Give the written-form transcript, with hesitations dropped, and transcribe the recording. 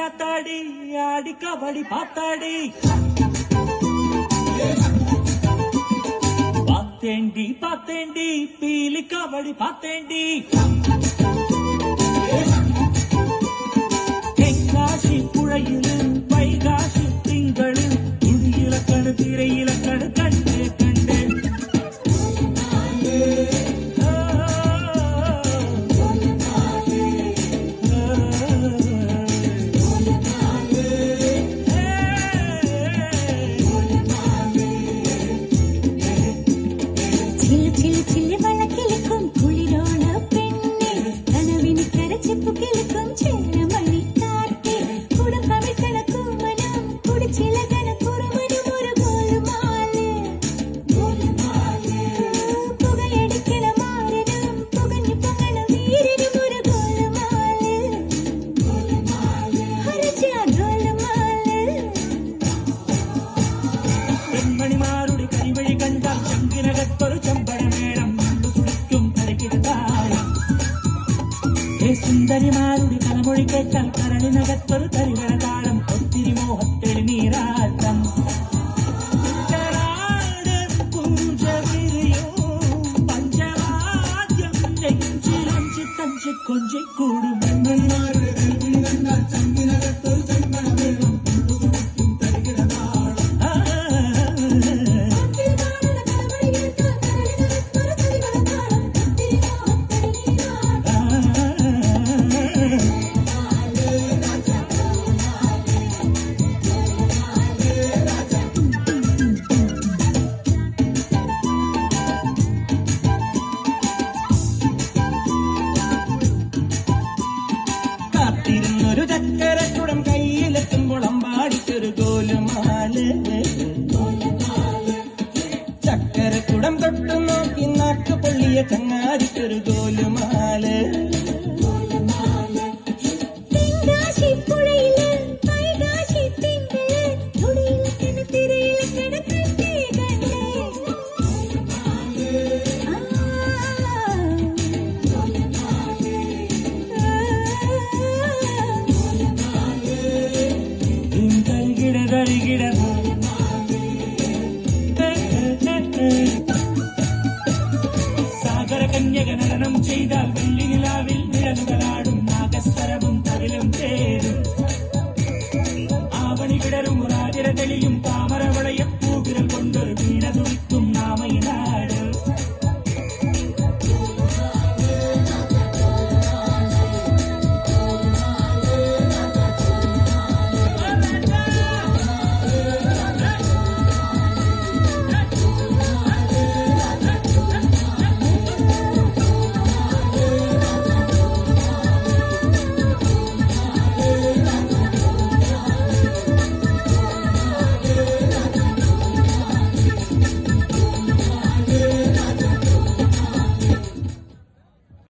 ஆத்தாடி ஆடி கபடி பாத்தாடி பாத்தேண்டி பாத்தேண்டி பீலி கபடி பாத்தேண்டி தென்காசி புழையிலும் வைகாசி திங்களும் துடியிலக்கணு திரையிலக்கணு கண்டே கண்டே മണിമാരുടെ കൈവഴി കണ്ടാൽ ചങ്കിനകത്തൊരു ചമ്പടമേളം തുടിക്കും കളിക്കിടതായി സുന്ദരിമാരുടെ കലമൊഴി കേട്ടാൽ കരളിനകത്തൊരു കരിവരതാളം ഒത്തിരി മോഹത്തിൽ നീരാട്ടം പഞ്ചവാദ്യം നെഞ്ചിലഞ്ചി തഞ്ചി കൊഞ്ചിക്കൂടും മണിമാരുടെ കൈവഴി കണ്ടാൽ ചങ്കിനകത്തൊരു ചമ്പടമേളം ഒരു ചക്കര